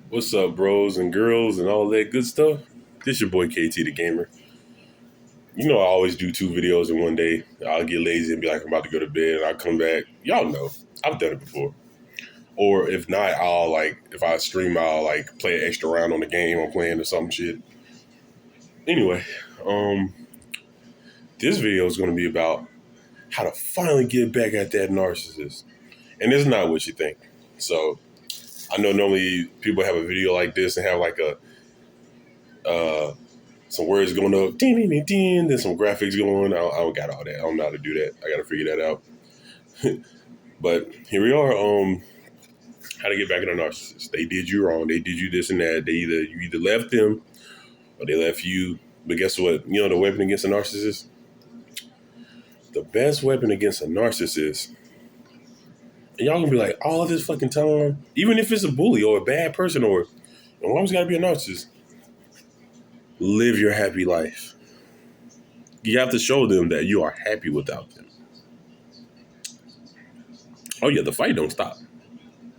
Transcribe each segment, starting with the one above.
What's up, bros and girls and all that good stuff? This your boy KT the Gamer. You know I always do two videos in one day. I'll get lazy and be like, I'm about to go to bed, and I'll come back. Y'all know. I've done it before. Or if not, if I stream, I'll play an extra round on the game I'm playing or some shit. Anyway, um, this video is gonna be about how to finally get back at that narcissist. And it's not what you think. So I know normally people have a video like this and have uh some words going up, ding, ding, ding, ding, then some graphics going. I don't got all that. I don't know how to do that. I got to figure that out. But here we are. How to get back at a narcissist? They did you wrong. They did you this and that. You either left them or they left you. But guess what? You know the weapon against a narcissist. The best weapon against a narcissist. And y'all gonna be like, all this fucking time, even if it's a bully or a bad person or why always gotta be a narcissist. Live your happy life. You have to show them that you are happy without them. Oh yeah, the fight don't stop.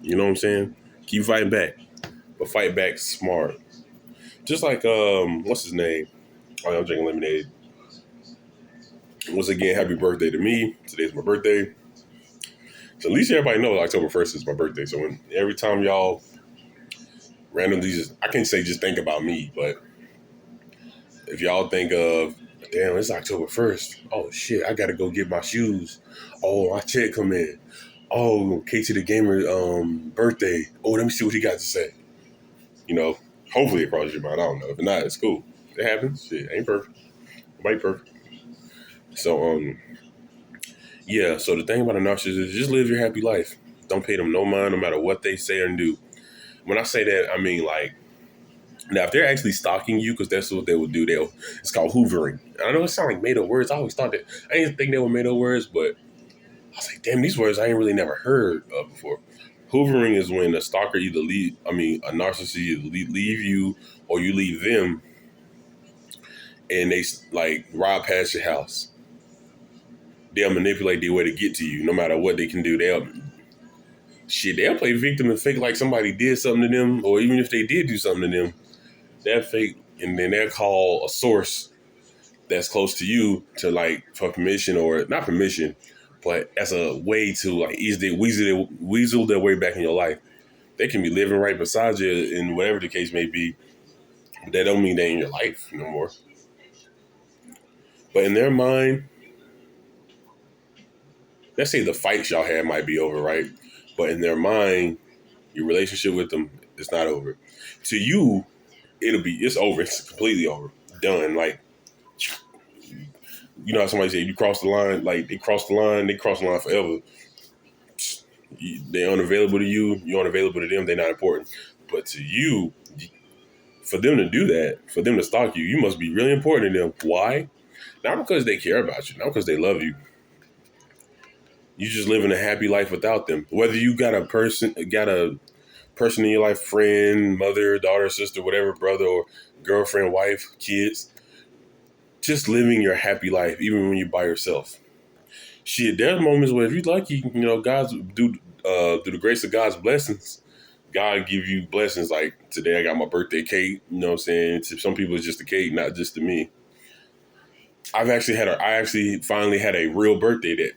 You know what I'm saying? Keep fighting back, but fight back smart. Just like what's his name? Oh, I'm drinking lemonade. Once again, happy birthday to me. Today's my birthday. So at least everybody knows October 1st is my birthday. So every time y'all randomly I can't say just think about me, but if y'all think of, damn, it's October 1st. Oh shit, I gotta go get my shoes. Oh, my check come in. Oh, KT the Gamer birthday. Oh, let me see what he got to say. You know, hopefully it crosses your mind. I don't know. If not, it's cool. It happens. Shit, ain't perfect. Nobody perfect. So, yeah, so the thing about a narcissist is just live your happy life. Don't pay them no mind no matter what they say or do. When I say that, I mean now if they're actually stalking you, because that's what they would do, it's called hoovering. I know it sounds like made up words. I always thought that, I didn't think they were made up words, but I was like, damn, these words I ain't really never heard of before. Hoovering is when a stalker a narcissist either leave you or you leave them, and they ride past your house. They'll manipulate their way to get to you, no matter what they can do. They'll play victim and fake like somebody did something to them, or even if they did do something to them, they'll fake, and then they'll call a source that's close to you for permission, or not permission, but as a way to easily weasel their way back in your life. They can be living right beside you, and whatever the case may be, but that don't mean they in your life no more. But in their mind, let's say the fights y'all had might be over, right? But in their mind, your relationship with them is not over. To you, it's over. It's completely over. Done. You know how somebody say you cross the line, they cross the line forever. They're unavailable to you, you're unavailable to them, they're not important. But to you, for them to do that, for them to stalk you, you must be really important to them. Why? Not because they care about you, not because they love you. You just living a happy life without them. Whether you got a person in your life, friend, mother, daughter, sister, whatever, brother or girlfriend, wife, kids, just living your happy life, even when you're by yourself. Shit, there's moments where if you're lucky, God's through the grace of God's blessings, God give you blessings. Like today, I got my birthday cake. You know what I'm saying? To some people, it's just a cake, not just to me. I actually finally had a real birthday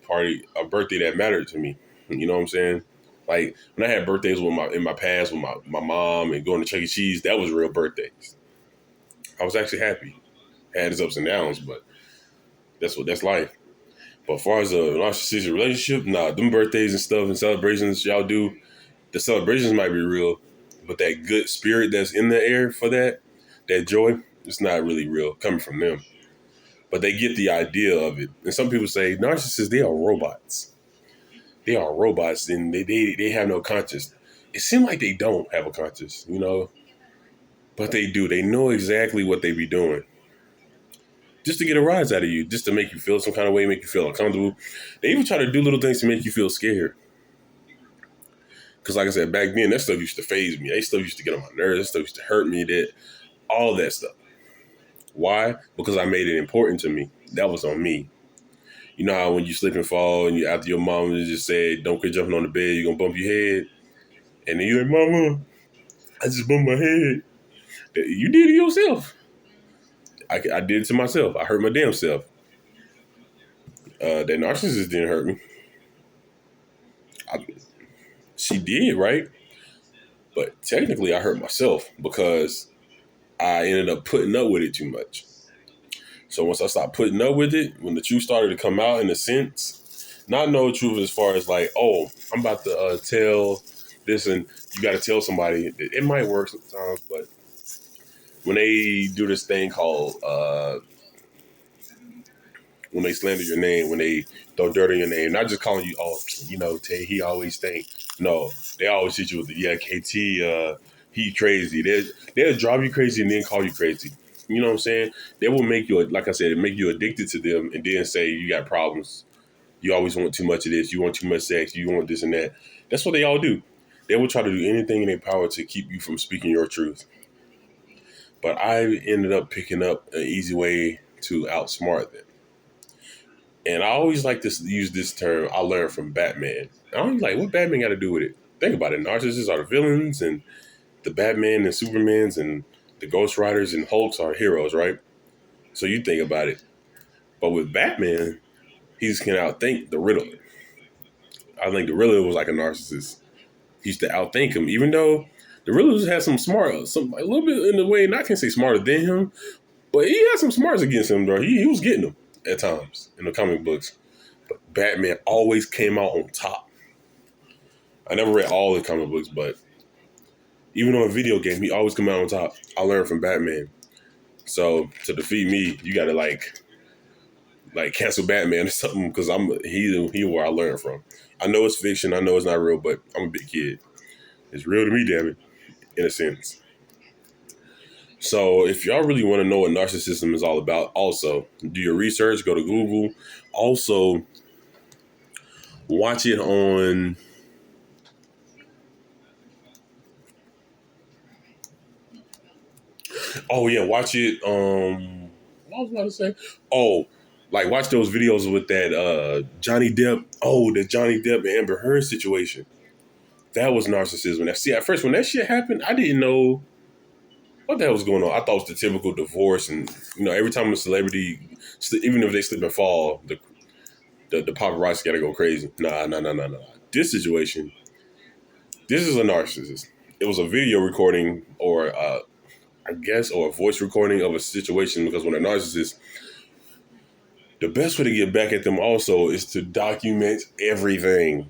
a birthday that mattered to me. You know what I'm saying? Like when I had birthdays in my past with my mom and going to Chuck E. Cheese, that was real birthdays. I was actually happy. Had its ups and downs, but that's life. But as far as a narcissistic relationship, nah, them birthdays and stuff and celebrations y'all do, the celebrations might be real, but that good spirit that's in the air for that joy, it's not really real coming from them. But they get the idea of it. And some people say narcissists, they are robots. They are robots, and they have no conscience. It seems like they don't have a conscience, but they do. They know exactly what they be doing. Just to get a rise out of you, just to make you feel some kind of way, make you feel uncomfortable. They even try to do little things to make you feel scared. Because like I said, back then, that stuff used to faze me. That stuff used to get on my nerves. That stuff used to hurt me. All that stuff. Why? Because I made it important to me. That was on me. You know how when you slip and fall and after your mom just said, don't quit jumping on the bed, you're going to bump your head. And then you're like, mama, I just bumped my head. You did it yourself. I did it to myself. I hurt my damn self. That narcissist didn't hurt me. I, she did, right? But technically, I hurt myself because I ended up putting up with it too much. So once I stopped putting up with it, when the truth started to come out, in a sense, not no truth as far as like, oh, I'm about to tell this, and you got to tell somebody. It might work sometimes, but when they do this thing called when they slander your name, when they throw dirt on your name, not just calling you, oh, Tay, he always think. No, they always hit you with the, yeah, KT, he crazy. They'll drive you crazy and then call you crazy. You know what I'm saying? They will make you, like I said, make you addicted to them and then say you got problems. You always want too much of this. You want too much sex. You want this and that. That's what they all do. They will try to do anything in their power to keep you from speaking your truth. But I ended up picking up an easy way to outsmart them. And I always like to use this term I learned from Batman. I'm like, what Batman got to do with it? Think about it. Narcissists are the villains, and the Batman and Supermans and the Ghost Riders and Hulks are heroes, right? So you think about it. But with Batman, he just can outthink the Riddler. I think the Riddler was like a narcissist. He used to outthink him, even though the Riddler had some a little bit in the way, and I can't say smarter than him, but he had some smarts against him, though. He was getting them at times in the comic books. But Batman always came out on top. I never read all the comic books, but even on a video game, he always come out on top. I learned from Batman. So to defeat me, you gotta like cancel Batman or something, because he where I learned from. I know it's fiction, I know it's not real, but I'm a big kid. It's real to me, damn it, in a sense. So if y'all really want to know what narcissism is all about, also do your research, go to Google. Also watch it on watch it what was I about to say? Oh, like watch those videos with that Johnny Depp. Oh, the Johnny Depp and Amber Heard situation. That was narcissism. Now, see, at first when that shit happened, I didn't know what the hell was going on. I thought it was the typical divorce, and every time a celebrity, even if they slip and fall, the paparazzi gotta go crazy. Nah. This situation, this is a narcissist. It was a video recording, or I guess, or a voice recording of a situation, because when a narcissist, the best way to get back at them also is to document everything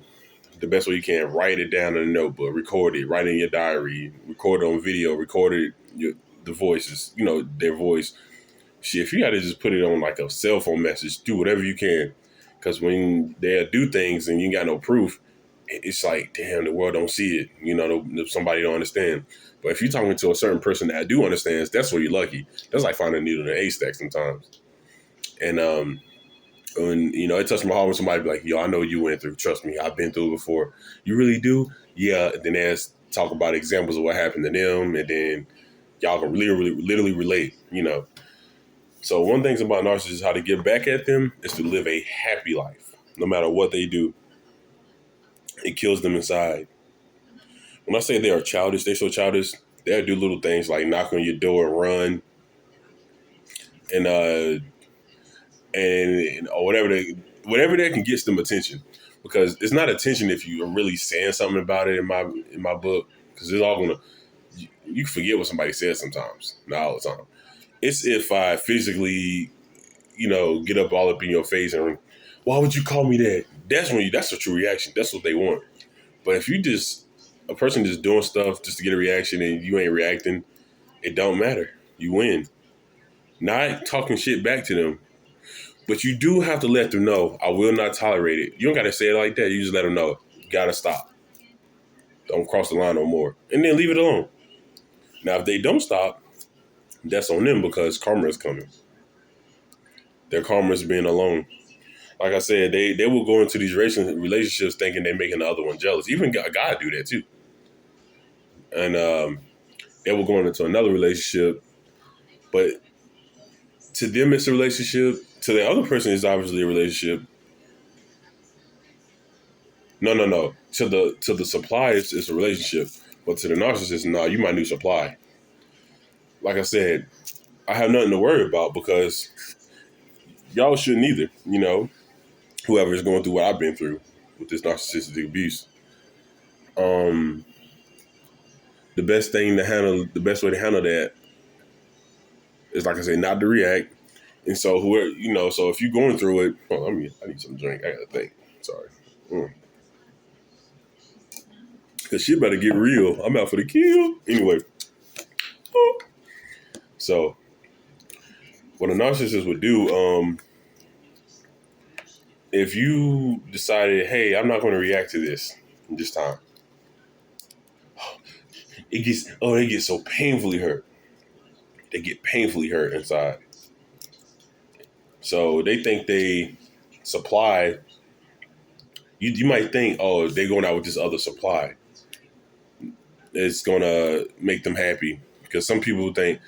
the best way you can. Write it down in a notebook, record it, write it in your diary, record it on video, record it, the voices, their voice. Shit, if you got to just put it on like a cell phone message, do whatever you can. Because when they do things and you ain't got no proof, it's like, damn, the world don't see it. Somebody don't understand. But if you're talking to a certain person that do understands, that's where you're lucky. That's like finding a needle in a haystack sometimes. And when it touched my heart when somebody be like, yo, I know you went through. Trust me, I've been through it before. You really do? Yeah. Then they talk about examples of what happened to them, and then y'all can literally relate. So one thing about narcissists, how to get back at them is to live a happy life, no matter what they do. It kills them inside. When I say they are childish, they're so childish. They'll do little things like knock on your door and run, and or whatever that can get them attention. Because it's not attention if you are really saying something about it in my book. Because it's all gonna, you forget what somebody says sometimes, not all the time. It's if I physically, get all up in your face and, why would you call me that? That's a true reaction. That's what they want. But if a person just doing stuff just to get a reaction and you ain't reacting, it don't matter. You win. Not talking shit back to them. But you do have to let them know, I will not tolerate it. You don't got to say it like that. You just let them know, you got to stop. Don't cross the line no more. And then leave it alone. Now, if they don't stop, that's on them, because karma is coming. Their karma is being alone. Like I said, they will go into these relationships thinking they're making the other one jealous. Even God do that too. And they will go into another relationship, but to them it's a relationship. To the other person, it's obviously a relationship. No. To the suppliers, it's a relationship. But to the narcissist, no, you my new supply. Like I said, I have nothing to worry about because y'all shouldn't either. Whoever is going through what I've been through with this narcissistic abuse. Um, the best way to handle that is, like I say, not to react. And so so if you're going through it, I need some drink. I gotta think. Sorry. Cause shit better get real. I'm out for the kill. Anyway. So what a narcissist would do, if you decided, hey, I'm not going to react to this time, they get so painfully hurt. They get painfully hurt inside. So they think they supply. You might think, oh, they're going out with this other supply. It's going to make them happy. Because some people think,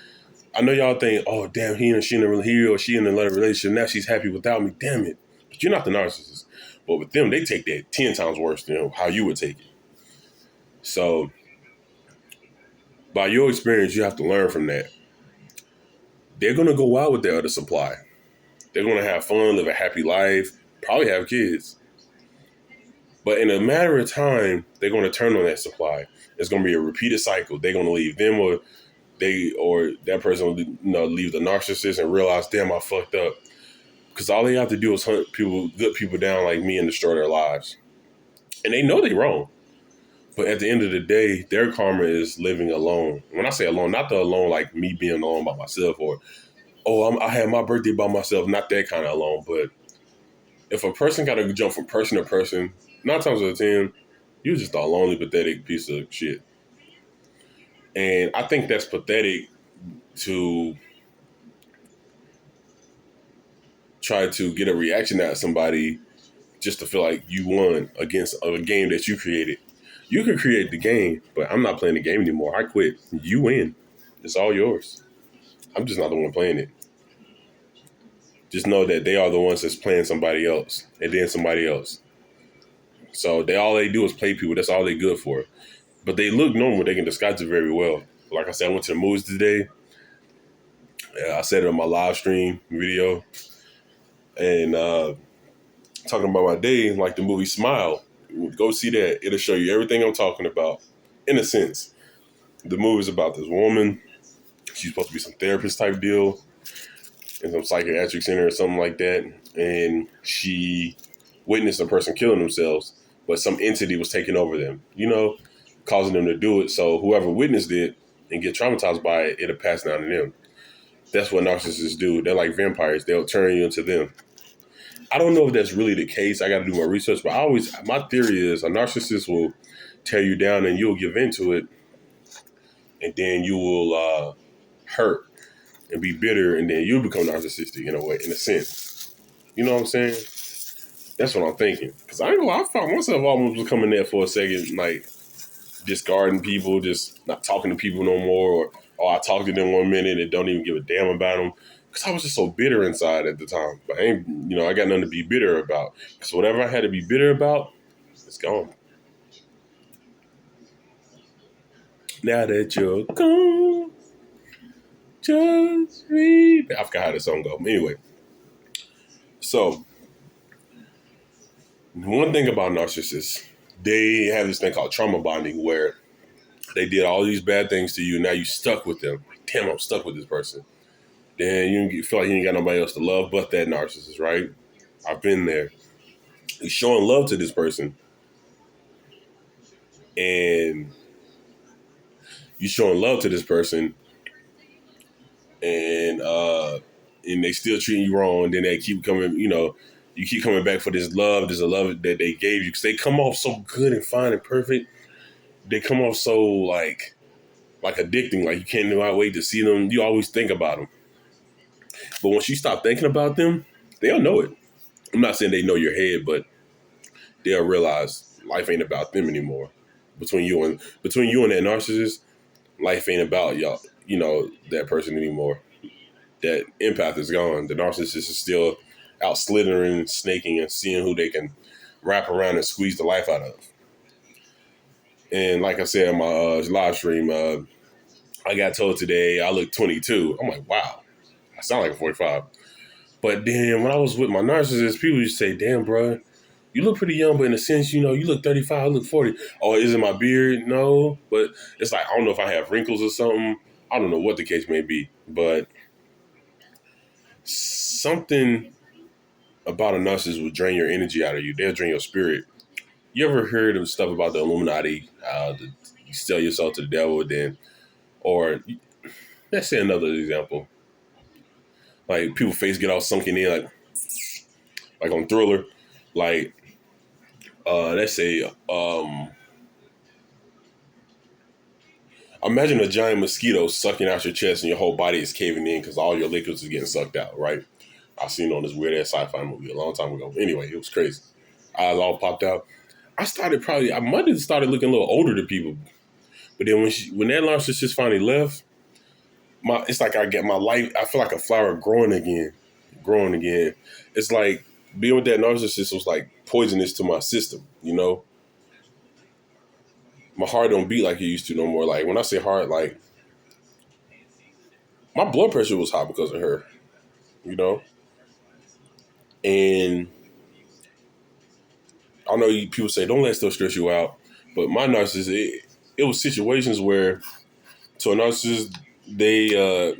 I know y'all think, oh, damn, he or she in a relationship. Now she's happy without me. Damn it. But you're not the narcissist. But with them, they take that 10 times worse than how you would take it. So by your experience, you have to learn from that. They're going to go out with their other supply. They're going to have fun, live a happy life, probably have kids. But in a matter of time, they're going to turn on that supply. It's going to be a repeated cycle. They're going to leave them, or that person will leave the narcissist and realize, damn, I fucked up. Because all they have to do is hunt good people down like me and destroy their lives. And they know they're wrong. But at the end of the day, their karma is living alone. When I say alone, not the alone like me being alone by myself, or, I had my birthday by myself, not that kind of alone. But if a person got to jump from person to person, 9 times out of 10, you're just a lonely, pathetic piece of shit. And I think that's pathetic to try to get a reaction out of somebody just to feel like you won against a game that you created. You can create the game, but I'm not playing the game anymore. I quit. You win. It's all yours. I'm just not the one playing it. Just know that they are the ones that's playing somebody else and then somebody else. So all they do is play people. That's all they good for. But they look normal. They can disguise it very well. Like I said, I went to the movies today. I said it on my live stream video. And talking about my day, like the movie Smile. Go see that. It'll show you everything I'm talking about. In a sense, the movie's about this woman. She's supposed to be some therapist type deal in some psychiatric center or something like that. And she witnessed a person killing themselves, but some entity was taking over them, causing them to do it. So whoever witnessed it and get traumatized by it, it'll pass down to them. That's what narcissists do. They're like vampires. They'll turn you into them. I don't know if that's really the case. I got to do more research, but my theory is a narcissist will tear you down and you'll give into it. And then you will hurt and be bitter, and then you'll become narcissistic in a sense. You know what I'm saying? That's what I'm thinking. Because I found myself almost becoming that for a second, like discarding people, just not talking to people no more, or I talk to them 1 minute and don't even give a damn about them. Because I was just so bitter inside at the time. But I got nothing to be bitter about. Because whatever I had to be bitter about, it's gone. Now that you're gone, just read. I forgot how the song goes. Anyway, so one thing about narcissists, they have this thing called trauma bonding, where they did all these bad things to you. Now you stuck with them. Damn, I'm stuck with this person. Then you feel like you ain't got nobody else to love but that narcissist, right? I've been there. You're showing love to this person, and and they still treating you wrong. Then they keep coming, you keep coming back for this love. There's a love that they gave you because they come off so good and fine and perfect. They come off so like addicting. Like you can't wait to see them. You always think about them. But once you stop thinking about them, they'll know it. I'm not saying they know your head, but they'll realize life ain't about them anymore. Between you and that narcissist, life ain't about y'all, that person anymore. That empath is gone. The narcissist is still out slithering, snaking, and seeing who they can wrap around and squeeze the life out of. And like I said in my live stream, I got told today I look 22. I'm like, wow, I sound like a 45. But then when I was with my narcissist, people used to say, damn, bro, you look pretty young, but in a sense, you know, you look 35, I look 40. Oh, is it my beard? No. But it's like, I don't know if I have wrinkles or something. I don't know what the case may be. But something about a narcissist will drain your energy out of you. They'll drain your spirit. You ever heard of stuff about the Illuminati? You sell yourself to the devil, then, or let's say another example. Like people face get all sunken in, like on Thriller. Like, let's say, imagine a giant mosquito sucking out your chest and your whole body is caving in because all your liquids is getting sucked out, right? I seen it on this weird ass sci-fi movie a long time ago. Anyway, it was crazy. Eyes all popped out. I might have started looking a little older to people. But then when that narcissist finally left, it's like I get my life, I feel like a flower growing again. It's like being with that narcissist was like poisonous to my system, you know? My heart don't beat like it used to no more. Like when I say heart, like my blood pressure was high because of her, you know? And I know people say, don't let stuff stress you out. But my narcissist, it was situations where, to a narcissist, they,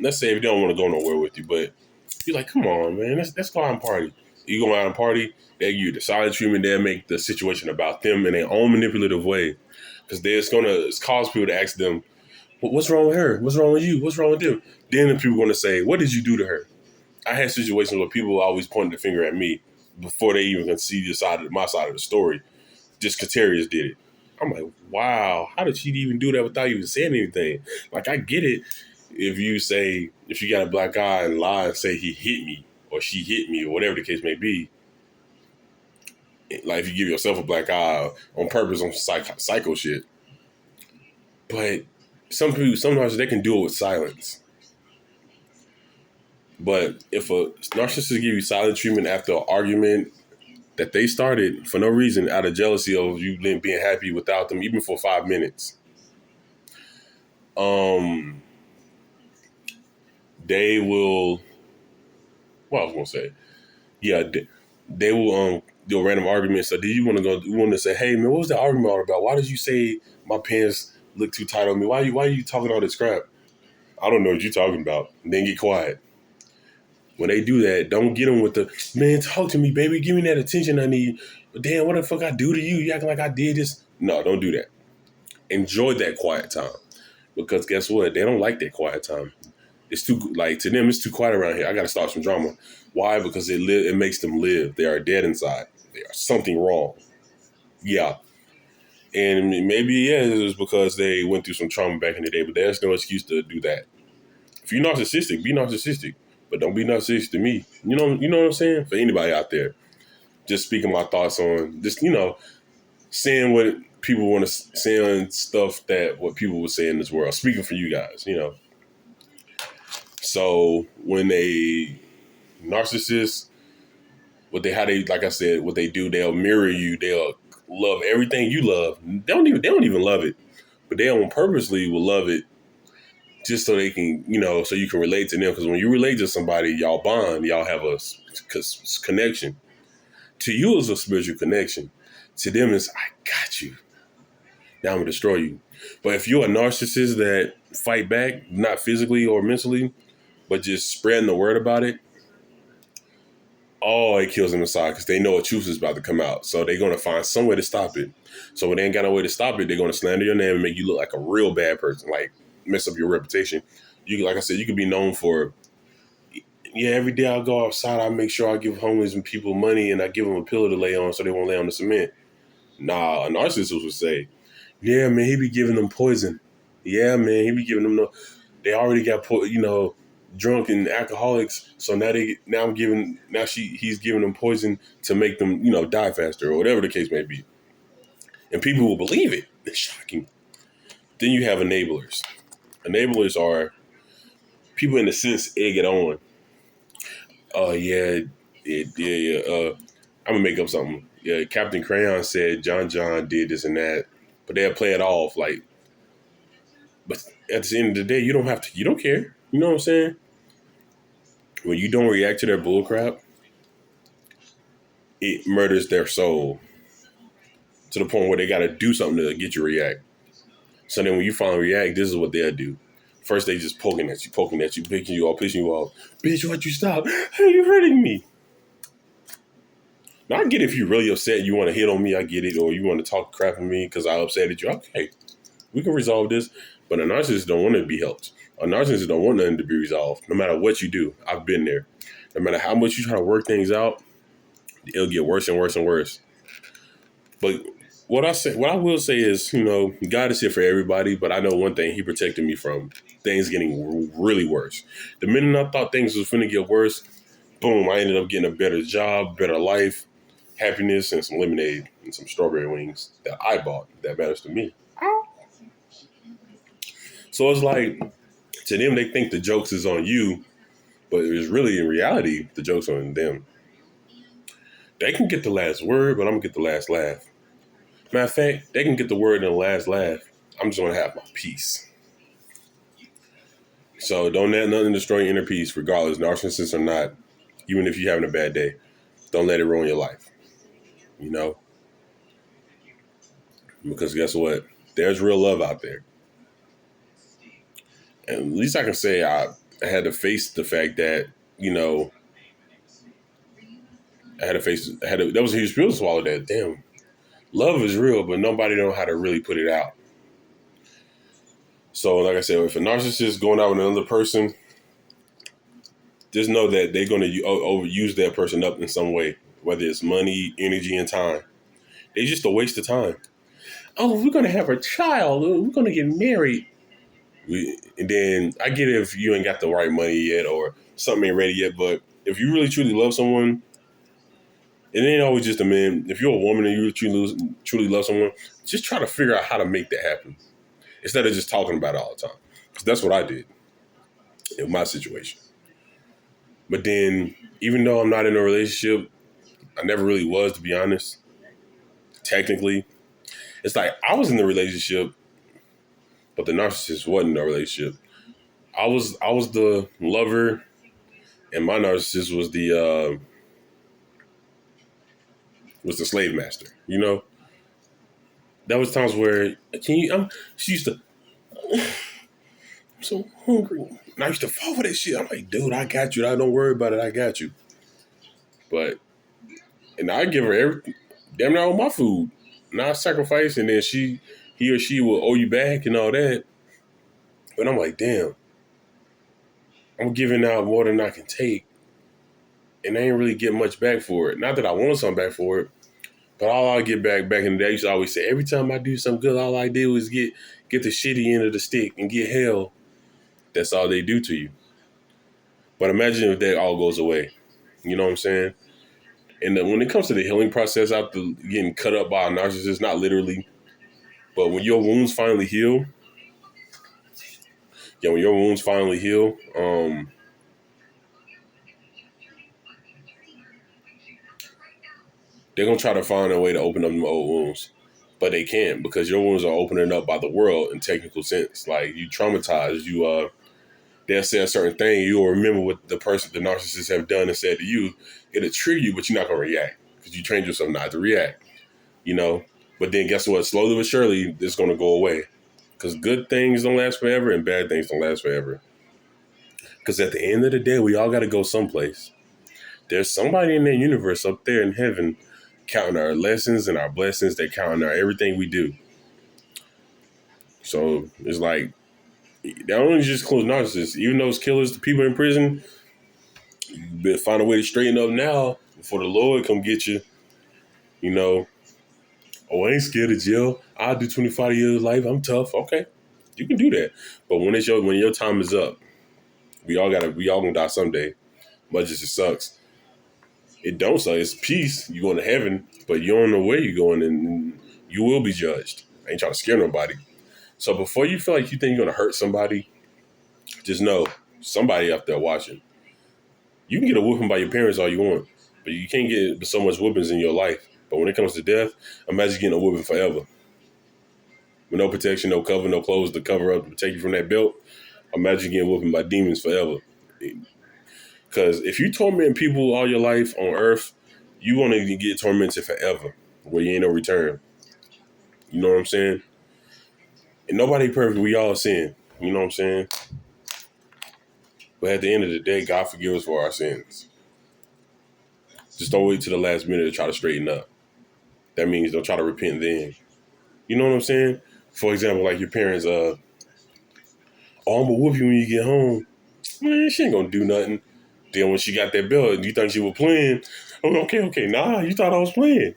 let's say if they don't want to go nowhere with you, but you're like, come on, man, let's go out and party. You go out and party, they give you the silent treatment, they'll make the situation about them in their own manipulative way. Because it's cause people to ask them, what's wrong with her? What's wrong with you? What's wrong with them? Then the people are going to say, what did you do to her? I had situations where people always pointed the finger at me before they even can see my side of the story. Just Katerius did it. I'm like, wow, how did she even do that without even saying anything? Like, I get it if you got a black eye and lie and say he hit me or she hit me or whatever the case may be. Like, if you give yourself a black eye on purpose on psycho shit. But sometimes they can do it with silence. But if a narcissist give you silent treatment after an argument that they started for no reason out of jealousy of you being happy without them, even for 5 minutes, they will. What I was gonna say, yeah, they will do a random argument. So, do you want to go? You want to say, hey man, what was the argument all about? Why did you say my pants look too tight on me? Why are you talking all this crap? I don't know what you're talking about. And then get quiet. When they do that, don't get them with the, man, talk to me, baby. Give me that attention I need. Damn, what the fuck I do to you? You acting like I did this? No, don't do that. Enjoy that quiet time. Because guess what? They don't like that quiet time. It's too, like, to them, it's too quiet around here. I got to start some drama. Why? Because it makes them live. They are dead inside. There's something wrong. Yeah. And maybe, yeah, it was because they went through some trauma back in the day, but there's no excuse to do that. If you're narcissistic, be narcissistic. But don't be narcissistic to me. You know what I'm saying? For anybody out there, just speaking my thoughts on just, saying what people want to, saying stuff that what people would say in this world. Speaking for you guys, So when a narcissist, like I said, what they do, they'll mirror you. They'll love everything you love. They don't even love it, but they on purposely will love it just so they can, so you can relate to them. Because when you relate to somebody, y'all bond, y'all have a connection. To you, it's a spiritual connection. To them, it's, I got you. Now I'm going to destroy you. But if you're a narcissist that fight back, not physically or mentally, but just spreading the word about it, it kills them inside because they know a truth is about to come out. So they're going to find some way to stop it. So when they ain't got no way to stop it, they're going to slander your name and make you look like a real bad person, like mess up your reputation. Like I said, you could be known for, every day I go outside, I make sure I give homeless and people money and I give them a pillow to lay on so they won't lay on the cement. Nah, a narcissist would say, yeah, man, he be giving them poison. Yeah, man, he be giving them they already got drunk and alcoholics. So he's giving them poison to make them, die faster or whatever the case may be. And people will believe it. It's shocking. Then you have enablers. Enablers are people in the sense egg it on. Oh, yeah. I'm going to make up something. Yeah, Captain Crayon said John did this and that. but they'll play it off like. But at the end of the day, you don't have to. You don't care. You know what I'm saying? When you don't react to their bullcrap, it murders their soul to the point where they got to do something to get you to react. So then when you finally react, this is what they'll do. First, they just poking at you, picking you off, pissing you off. Bitch, why'd you stop? How are you hurting me? Now, I get if you're really upset, you want to hit on me, I get it. Or you want to talk crap on me because I upset at you. Okay, we can resolve this. But a narcissist don't want to be helped. A narcissist don't want nothing to be resolved. No matter what you do, I've been there. No matter how much you try to work things out, it'll get worse and worse and worse. But what I will say is, God is here for everybody. But I know one thing: He protected me from things getting really worse. The minute I thought things was finna get worse, boom! I ended up getting a better job, better life, happiness, and some lemonade and some strawberry wings that I bought. That matters to me. So it's like, to them, they think the jokes is on you, but it's really, in reality, the joke's on them. They can get the last word, but I'm going to get the last laugh. Matter of fact, they can get the word and the last laugh. I'm just going to have my peace. So don't let nothing destroy your inner peace, regardless, narcissist or not, even if you're having a bad day. Don't let it ruin your life. Because guess what? There's real love out there. And at least I can say I had to face the fact that, that was a huge pill to swallow. That damn, love is real, but nobody know how to really put it out. So, like I said, if a narcissist is going out with another person, just know that they're going to overuse that person up in some way, whether it's money, energy, and time. They're just a waste of time. Oh, we're going to have a child. We're going to get married. And then I get it if you ain't got the right money yet or something ain't ready yet. But if you really truly love someone, it ain't always just a man. If you're a woman and you truly love someone, just try to figure out how to make that happen instead of just talking about it all the time. Because that's what I did in my situation. But then, even though I'm not in a relationship, I never really was, to be honest. Technically, it's like I was in the relationship, but the narcissist wasn't in a relationship. I was the lover, and my narcissist was the slave master. There was times where she used to. I'm so hungry, and I used to fall for that shit. I'm like, dude, I got you. Don't worry about it. I got you. And I give her everything, damn near all my food, and I sacrifice, and then he or she will owe you back and all that. But I'm like, damn, I'm giving out more than I can take, and I ain't really get much back for it. Not that I want something back for it, but all I get back in the day, I used to always say, every time I do something good, all I did was get the shitty end of the stick and get hell. That's all they do to you. But imagine if that all goes away. You know what I'm saying? And then when it comes to the healing process after getting cut up by a narcissist, not literally, but when your wounds finally heal, they're going to try to find a way to open up them old wounds. But they can't, because your wounds are opening up by the world in technical sense. Like, you traumatized, they'll say a certain thing, you'll remember what the narcissist have done and said to you. It'll trigger you, but you're not going to react because you trained yourself not to react, But then guess what? Slowly but surely, it's going to go away, because good things don't last forever and bad things don't last forever. Because at the end of the day, we all got to go someplace. There's somebody in the universe up there in heaven counting our lessons and our blessings. They're counting everything we do. So it's like, they don't only just close narcissists. Even those killers, the people in prison, you better find a way to straighten up now before the Lord come get you. Oh, I ain't scared of jail. I'll do 25 years of life. I'm tough. Okay, you can do that. But when your time is up, we all gonna die someday. Much as it sucks, it don't suck. It's peace. You going to heaven, but you don't know where you're going, and you will be judged. I ain't trying to scare nobody. So before you feel like you think you're gonna hurt somebody, just know somebody up there watching. You can get a whooping by your parents all you want, but you can't get so much whoopings in your life. But when it comes to death, imagine getting a whooping forever. with no protection, no cover, no clothes to cover up to protect you from that belt, imagine getting whooped by demons forever. Because if you torment people all your life on earth, you want to get tormented forever, where you ain't no return. You know what I'm saying? And nobody perfect. We all sin. You know what I'm saying? But at the end of the day, God forgives us for our sins. Just don't wait till the last minute to try to straighten up. That means don't try to repent then. You know what I'm saying? For example, like your parents, oh, I'm gonna whoop you when you get home. Man, she ain't gonna do nothing. Then when she got that belt, you think she was playing? Oh, okay, nah, you thought I was playing.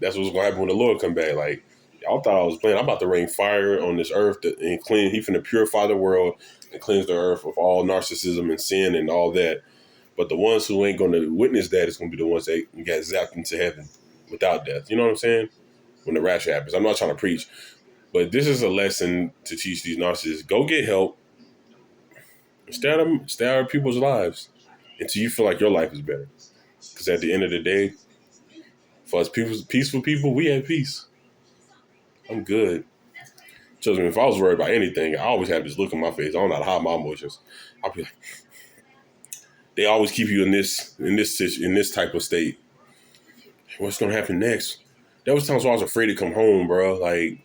That's what's gonna happen when the Lord come back. Like, y'all thought I was playing. I'm about to rain fire on this earth and clean. He finna purify the world and cleanse the earth of all narcissism and sin and all that. But the ones who ain't gonna witness that is gonna be the ones that got zapped into heaven without death. You know what I'm saying? When the rapture happens. I'm not trying to preach, but this is a lesson to teach these narcissists. Go get help. Stay out of people's lives until you feel like your life is better. Because at the end of the day, for us peaceful people, we have peace. I'm good. Trust me, if I was worried about anything, I always have this look on my face. I don't know how to hide my emotions. I'll be like, they always keep you in this type of state. What's gonna happen next? There was times where I was afraid to come home, bro. Like,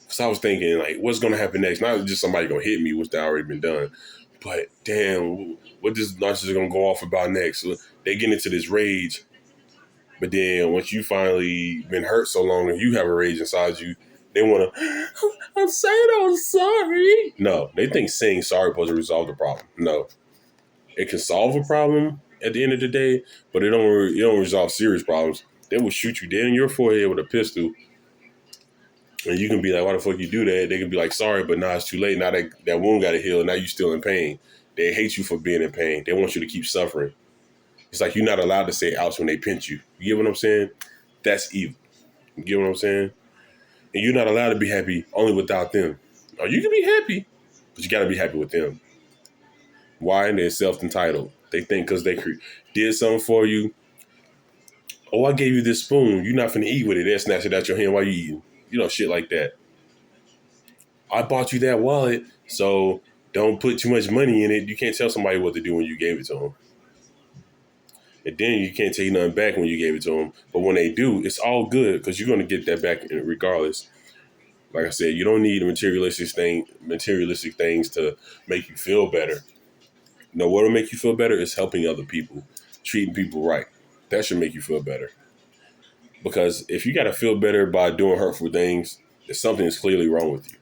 cause I was thinking, like, what's gonna happen next? Not just somebody gonna hit me, which they already been done, but damn, what this narcissist gonna go off about next? So they get into this rage, but then once you finally been hurt so long and you have a rage inside you, they wanna, I'm saying I'm sorry. No, they think saying sorry supposed to resolve the problem. No, it can solve a problem at the end of the day, but it don't resolve serious problems. They will shoot you dead in your forehead with a pistol. And you can be like, why the fuck you do that? They can be like, sorry, but now it's too late. Now that wound got to heal. Now you still in pain. They hate you for being in pain. They want you to keep suffering. It's like you're not allowed to say ouch when they pinch you. You get what I'm saying? That's evil. You get what I'm saying? And you're not allowed to be happy only without them. Or you can be happy, but you got to be happy with them. Why? They're self-entitled. They think because they did something for you. Oh, I gave you this spoon. You're not finna eat with it. They'll snatch it out your hand while you eating. You know, shit like that. I bought you that wallet, so don't put too much money in it. You can't tell somebody what to do when you gave it to them. And then you can't take nothing back when you gave it to them. But when they do, it's all good because you're going to get that back regardless. Like I said, you don't need materialistic things to make you feel better. No, what'll make you feel better is helping other people, treating people right. That should make you feel better. Because if you got to feel better by doing hurtful things, then something is clearly wrong with you.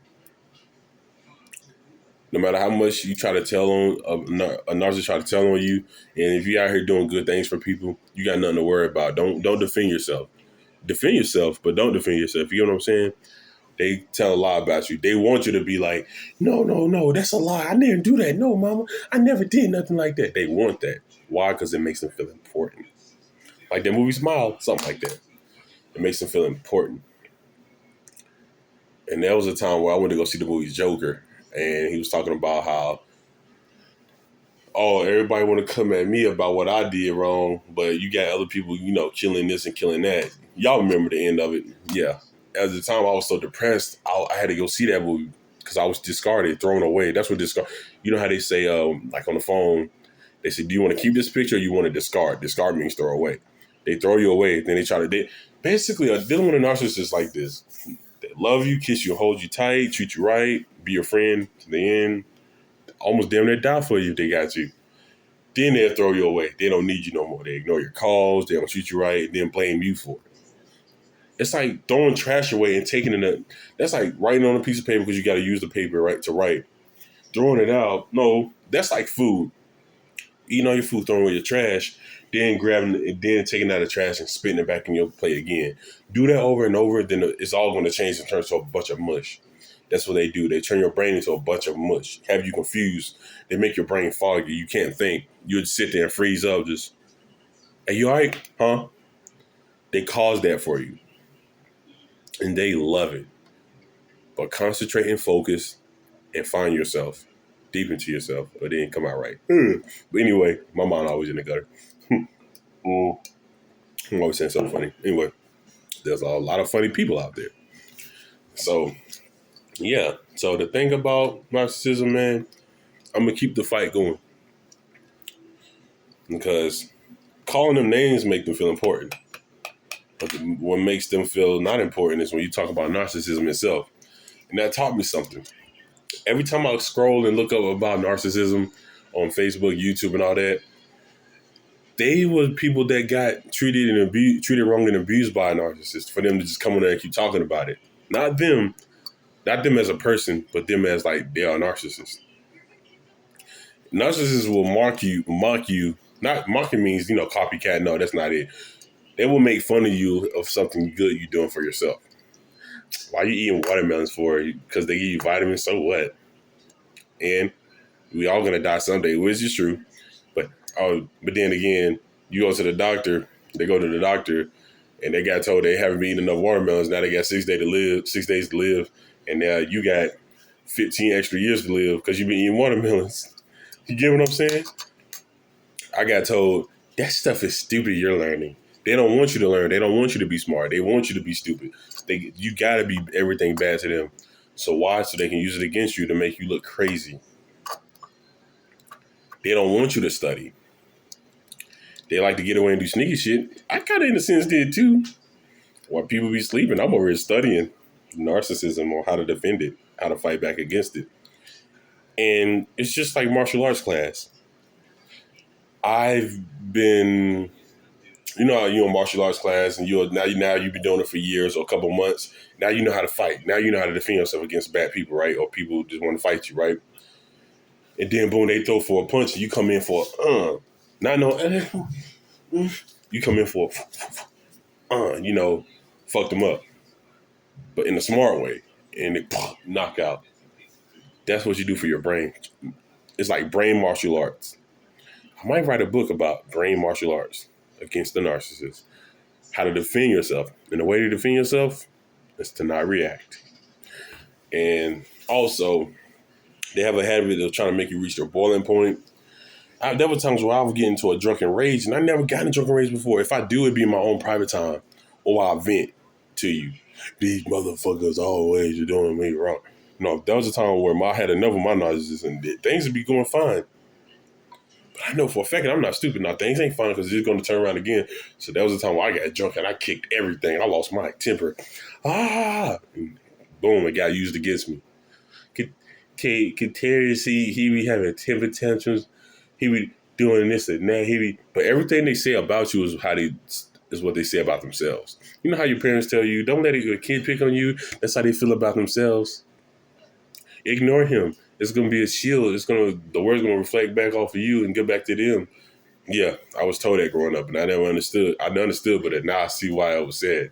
No matter how much you try to tell on a narcissist try to tell on you, and if you out here doing good things for people, you got nothing to worry about. Don't defend yourself. Defend yourself, but don't defend yourself. You know what I'm saying? They tell a lie about you. They want you to be like, no, that's a lie. I didn't do that. No, mama, I never did nothing like that. They want that. Why? Because it makes them feel important. Like that movie Smile, something like that. It makes them feel important. And there was a time where I went to go see the movie Joker, and he was talking about how, oh, everybody want to come at me about what I did wrong, but you got other people, killing this and killing that. Y'all remember the end of it. Yeah. At the time, I was so depressed, I had to go see that movie because I was discarded, thrown away. That's what discard. You know how they say, like on the phone, they say, do you want to keep this picture or you want to discard? Discard means throw away. They throw you away. Then they basically are dealing with a narcissist like this. They love you, kiss you, hold you tight, treat you right, be your friend to the end. Almost damn near die for you if they got you. Then they'll throw you away. They don't need you no more. They ignore your calls. They don't treat you right. And then blame you for it. It's like throwing trash away and taking it. That's like writing on a piece of paper because you got to use the paper, right, to write. Throwing it out. No, that's like food. Eating all your food, throwing away your trash, then grabbing it, then taking out the trash and spitting it back in your plate again. Do that over and over, then it's all going to change and turn to a bunch of mush. That's what they do. They turn your brain into a bunch of mush, have you confused. They make your brain foggy. You can't think. You would sit there and freeze up. Just, hey, you all right? Huh? They cause that for you. And they love it. But concentrate and focus and find yourself deep into yourself, or it didn't come out right. But anyway, my mind always in the gutter. I'm always saying something funny. Anyway, there's a lot of funny people out there. So yeah. So the thing about narcissism, man, I'm gonna keep the fight going because calling them names make them feel important. But what makes them feel not important is when you talk about narcissism itself. And that taught me something. Every time I scroll and look up about narcissism on Facebook, YouTube, and all that, they were people that got treated wrong and abused by a narcissist for them to just come on there and keep talking about it. Not them as a person, but them as like they are narcissists. Narcissists will mock you. Not mocking means, copycat. No, that's not it. They will make fun of you of something good you're doing for yourself. Why you eating watermelons for? Because they give you vitamins, so what? And we all gonna die someday, which is true. But then again, you go to the doctor, they go to the doctor, and they got told they haven't been eating enough watermelons. Now they got 6 days to live, and now you got 15 extra years to live because you've been eating watermelons. You get what I'm saying? I got told that stuff is stupid. You're learning. They don't want you to learn. They don't want you to be smart. They want you to be stupid. You got to be everything bad to them. So why? So they can use it against you to make you look crazy. They don't want you to study. They like to get away and do sneaky shit. I kind of, in a sense, did too. While people be sleeping, I'm over here studying narcissism or how to defend it, how to fight back against it. And it's just like martial arts class. I've been, you're in martial arts class and you've been doing it for years or a couple months. Now you know how to fight. Now you know how to defend yourself against bad people, right? Or people who just want to fight you, right? And then boom, they throw for a punch and you come in for you come in for fuck them up. But in a smart way. And they knock out. That's what you do for your brain. It's like brain martial arts. I might write a book about brain martial arts against the narcissist. How to defend yourself. And the way to defend yourself is to not react. And also, they have a habit of trying to make you reach their boiling point. There were times where I would get into a drunken rage, and I never got in a drunken rage before. If I do, it'd be in my own private time, or I'll vent to you. These motherfuckers always are doing me wrong. No, that was a time where I had enough of my narcissism, and things would be going fine. But I know for a fact that I'm not stupid. Now, things ain't fine because it's going to turn around again. So that was a time where I got drunk and I kicked everything. I lost my temper. And boom, it got used against me. Could Terry see he be having temper tantrums? He be doing this and that. But everything they say about you is what they say about themselves. You know how your parents tell you, don't let your kid pick on you? That's how they feel about themselves. Ignore him. It's gonna be a shield. The word's gonna reflect back off of you and get back to them. Yeah, I was told that growing up, and I never understood. I understood, but now I see why it was said.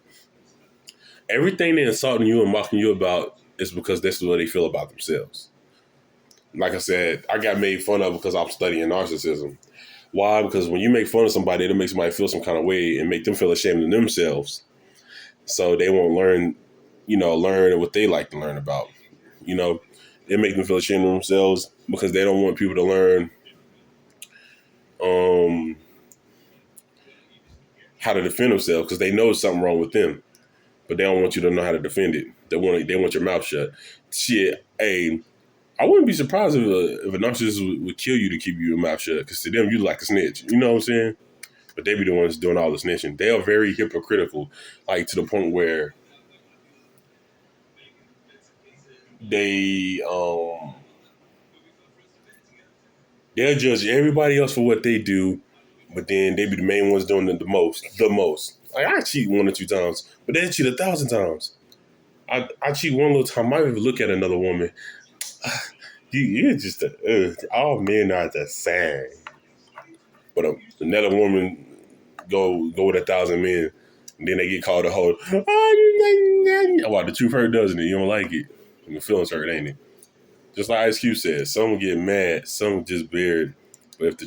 Everything they're insulting you and mocking you about is because that's what they feel about themselves. Like I said, I got made fun of because I'm studying narcissism. Why? Because when you make fun of somebody, it makes somebody feel some kind of way and make them feel ashamed of themselves. So they won't learn what they like to learn about. It make them feel ashamed of themselves because they don't want people to learn how to defend themselves because they know something wrong with them, but they don't want you to know how to defend it. They want your mouth shut. Shit, hey, I wouldn't be surprised if a narcissist would kill you to keep your mouth shut because to them you like a snitch. You know what I'm saying? But they be the ones doing all the snitching. They are very hypocritical, like to the point where they'll judge everybody else for what they do, but then they be the main ones doing the most. Like I cheat 1 or 2 times, but they cheat 1,000 times. I cheat one little time. I might even look at another woman. You're just all men are the same. But another woman go with 1,000 men, and then they get called a hoe. Well, the truth hurt, doesn't it? You don't like it, and the feelings hurt, ain't it? Just like Ice Cube said, some get mad, some just beard. But if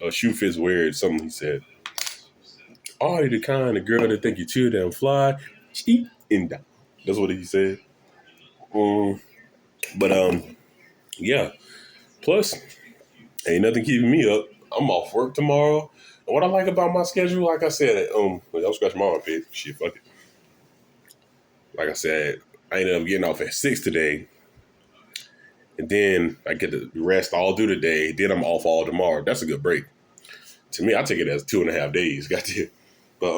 a shoe fits weird, something he said. Are you the kind of girl that think you too damn fly? Cheat and die. That's what he said. Yeah. Plus, ain't nothing keeping me up. I'm off work tomorrow. And what I like about my schedule, like I said, I'm scratching my armpit. Shit, fuck it. Like I said, I ended up getting off at 6 today. And then I get to rest all through the day. Then I'm off all tomorrow. That's a good break. To me, I take it as 2.5 days. Got you. But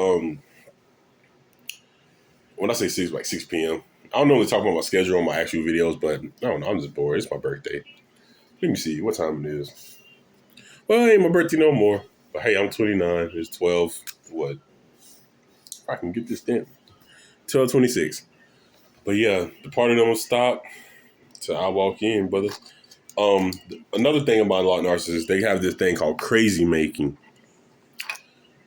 when I say 6, like 6 p.m. I don't normally talk about my schedule on my actual videos, but I don't know. I'm just bored. It's my birthday. Let me see what time it is. Well, it ain't my birthday no more. But hey, I'm 29. It's 12. What? I can get this thing. 12:26. But yeah, the party don't stop till I walk in, brother. Um, Another thing about a lot of narcissists, they have this thing called crazy making.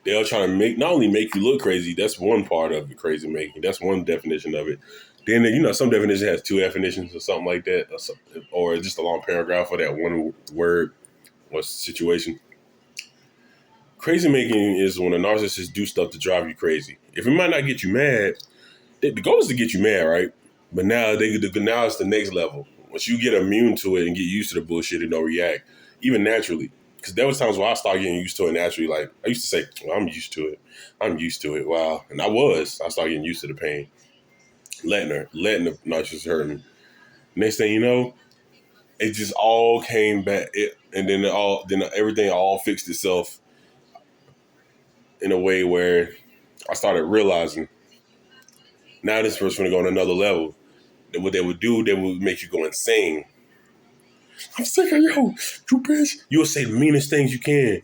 They'll try to make not only make you look crazy. That's one part of the crazy making. That's one definition of it. Then some definition has two definitions or something like that, or just a long paragraph for that one word or situation. Crazy making is when a narcissist do stuff to drive you crazy. If it might not get you mad, the goal is to get you mad, right? But now now it's the next level. Once you get immune to it and get used to the bullshit and don't react, even naturally. Because there was times where I started getting used to it naturally. Like I used to say, well, I'm used to it. I'm used to it. Wow. And I started getting used to the pain. Letting the narcissist hurt me. Next thing you know, it just all came back. Then everything all fixed itself in a way where I started realizing now this person going to go on another level. What they would do, they would make you go insane. I'm sick of you bitch. You'll say the meanest things you can.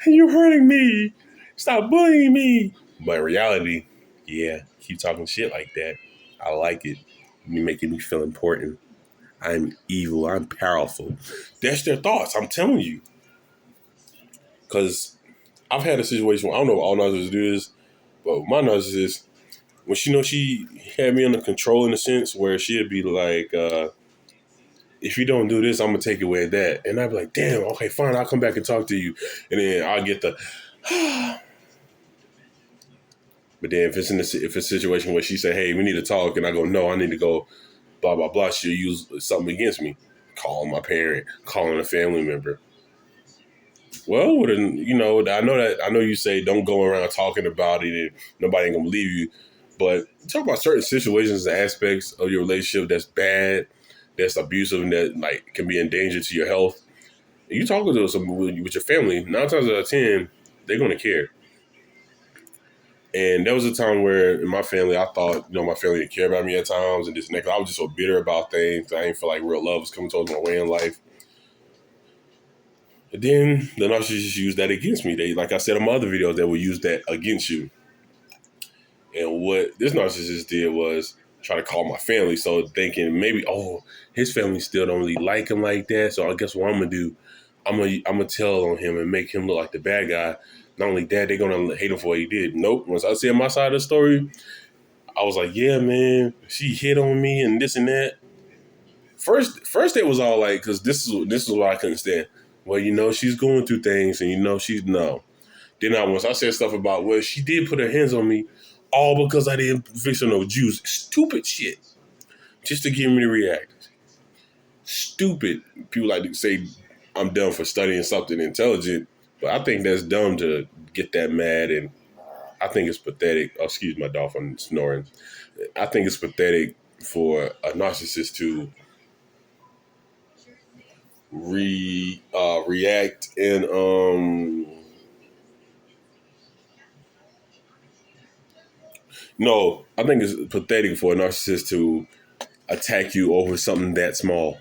And you're hurting me. Stop bullying me. But in reality, yeah, keep talking shit like that. I like it. You're making me feel important. I'm evil. I'm powerful. That's their thoughts. I'm telling you. Because I've had a situation where I don't know if all narcissists do this, but my narcissist, when she had me under control in a sense where she'd be like, if you don't do this, I'm gonna take away that. And I'd be like, damn, okay, fine, I'll come back and talk to you. And then I'll get the but then if it's a situation where she say, hey, we need to talk, and I go, no, I need to go, blah, blah, blah, she'll use something against me. Calling my parent, calling a family member. Well, I know you say don't go around talking about it and nobody ain't gonna believe you. But talk about certain situations and aspects of your relationship that's bad, that's abusive, and that like can be in danger to your health. You talking to some with your family, 9 times out of 10, they're gonna care. And there was a time where in my family, I thought, my family didn't care about me at times and this and that. I was just so bitter about things. I didn't feel like real love was coming towards my way in life. And then the narcissists used that against me. They, like I said in my other videos, they would use that against you. And what this narcissist did was try to call my family. So thinking maybe, his family still don't really like him like that. So I guess what I'm gonna do, I'm gonna tell on him and make him look like the bad guy. Not only that, they're gonna hate him for what he did. Nope. Once I said my side of the story, I was like, yeah, man, she hit on me and this and that. First it was all like, because this is what I couldn't stand. Well, she's going through things, and she's no. Then once I said stuff about, well, she did put her hands on me, all because I didn't fix her no juice. Stupid shit, just to get me to react. Stupid. People like to say I'm dumb for studying something intelligent, but I think that's dumb to get that mad, and I think it's pathetic. Oh, excuse my dog for snoring. I think it's pathetic for a narcissist to react and no, I think it's pathetic for a narcissist to attack you over something that small.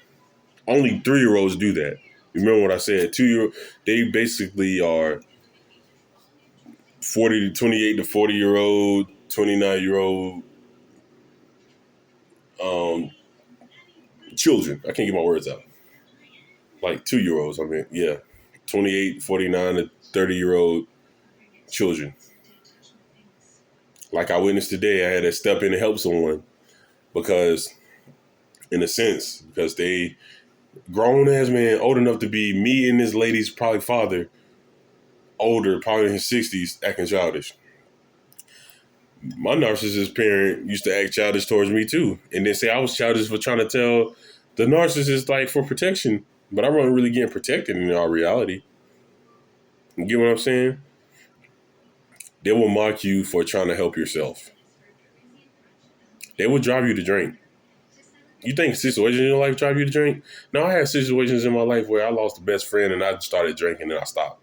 Only 3-year-olds do that. Remember what I said? 2-year, they basically are 28 to 40-year-old, 29-year-old children. I can't get my words out. Like 2-year-olds, I mean, yeah. 28, 49 to 30-year-old children. Like I witnessed today, I had to step in and help someone because, in a sense, because they grown ass man, old enough to be me and this lady's probably father, older, probably in his 60s, acting childish. My narcissist parent used to act childish towards me too, and then say I was childish for trying to tell the narcissist like for protection, but I wasn't really getting protected in our reality. You get what I'm saying? They will mock you for trying to help yourself. They will drive you to drink. You think situations in your life drive you to drink? No, I had situations in my life where I lost a best friend and I started drinking and I stopped.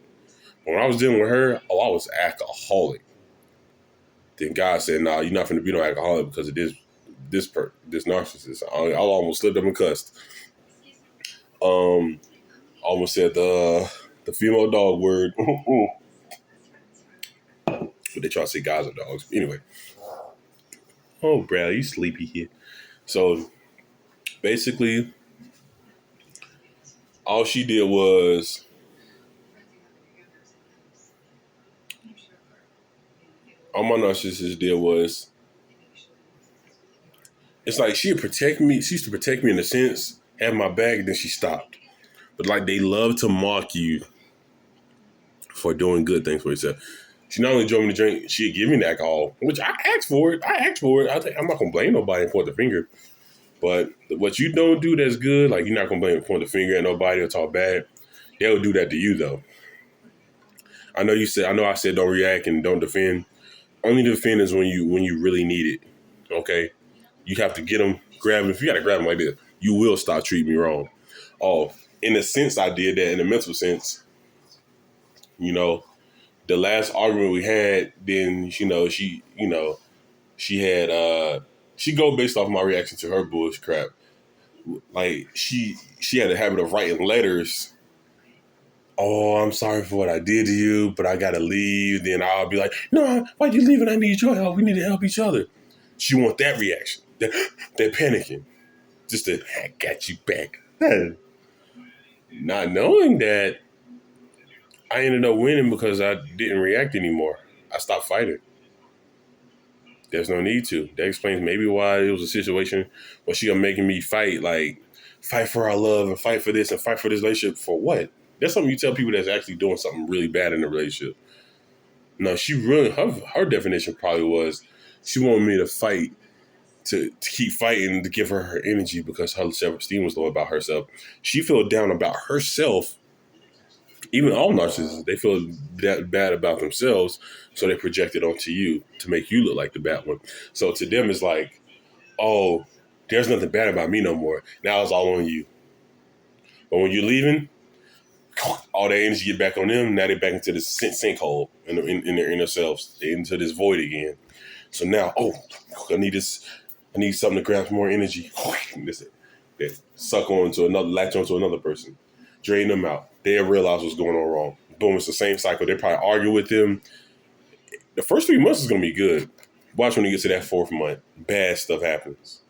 When I was dealing with her, I was alcoholic. Then God said, "Nah, you're not going to be no alcoholic because of this narcissist." I almost slipped up and cussed. Almost said the female dog word. But they try to say guys are dogs. Anyway. Oh, Brad, you sleepy here. So basically, all she did was all my narcissist did was it's like she would protect me. She used to protect me in a sense, have my back, and then she stopped. But like they love to mock you for doing good things for yourself. She not only drove me to drink, she'd give me the alcohol, which I asked for it. I'm not gonna blame nobody and point the finger. But what you don't do that's good, like you're not gonna blame point the finger at nobody or talk bad. They'll do that to you though. I know I said don't react and don't defend. Only defend is when you really need it. Okay? You have to get them, grab them. If you gotta grab them like this, you will stop treating me wrong. Oh, in a sense I did that in a mental sense. You know, the last argument we had, then she had she go based off my reaction to her bullshit crap. Like she had a habit of writing letters. Oh, I'm sorry for what I did to you, but I gotta leave. Then I'll be like, no, why'd you leave? And I need your help. We need to help each other. She want that reaction. They're panicking. Just to, I got you back. Not knowing that, I ended up winning because I didn't react anymore. I stopped fighting. There's no need to. That explains maybe why it was a situation where she was making me fight, like fight for our love and fight for this and fight for this relationship. For what? That's something you tell people that's actually doing something really bad in the relationship. No, she really, her definition probably was she wanted me to fight, to keep fighting, to give her energy because her self-esteem was low about herself. She felt down about herself. Even all narcissists, they feel that bad about themselves, so they project it onto you to make you look like the bad one. So to them, it's like, oh, there's nothing bad about me no more. Now it's all on you. But when you're leaving, all their energy get back on them. Now they're back into this sinkhole in their inner selves, into this void again. So now, I need something to grab more energy. They suck onto another, latch onto another person, drain them out. They realize what's going on wrong. Boom, it's the same cycle. They probably argue with them. The first 3 months is going to be good. Watch when you get to that 4th month. Bad stuff happens.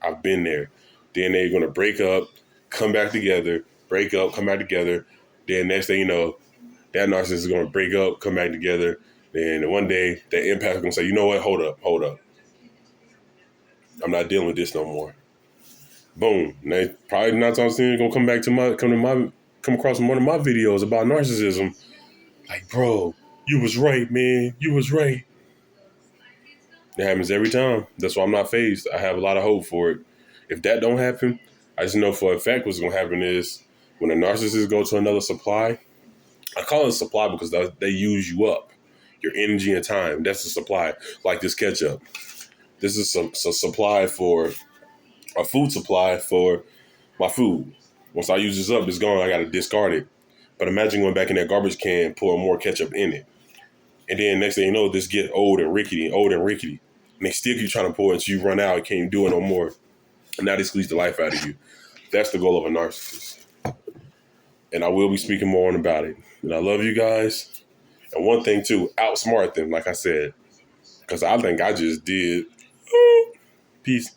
I've been there. Then they're going to break up, come back together, break up, come back together. Then next thing you know, that narcissist is going to break up, come back together. Then one day, that empath is going to say, you know what, hold up. I'm not dealing with this no more. Boom. Now, probably not going to come across one of my videos about narcissism. Like, bro, you was right, man. You was right. It happens every time. That's why I'm not fazed. I have a lot of hope for it. If that don't happen, I just know for a fact what's going to happen is when a narcissist go to another supply, I call it supply because they use you up, your energy and time. That's a supply, like this ketchup. This is a supply for a food supply for my food. Once I use this up, it's gone. I got to discard it. But imagine going back in that garbage can, pouring more ketchup in it. And then next thing you know, this gets old and rickety. And they still keep trying to pour it until you run out and can't do it no more. And now they squeeze the life out of you. That's the goal of a narcissist. And I will be speaking more on about it. And I love you guys. And one thing too, outsmart them, like I said. Because I think I just did. Peace.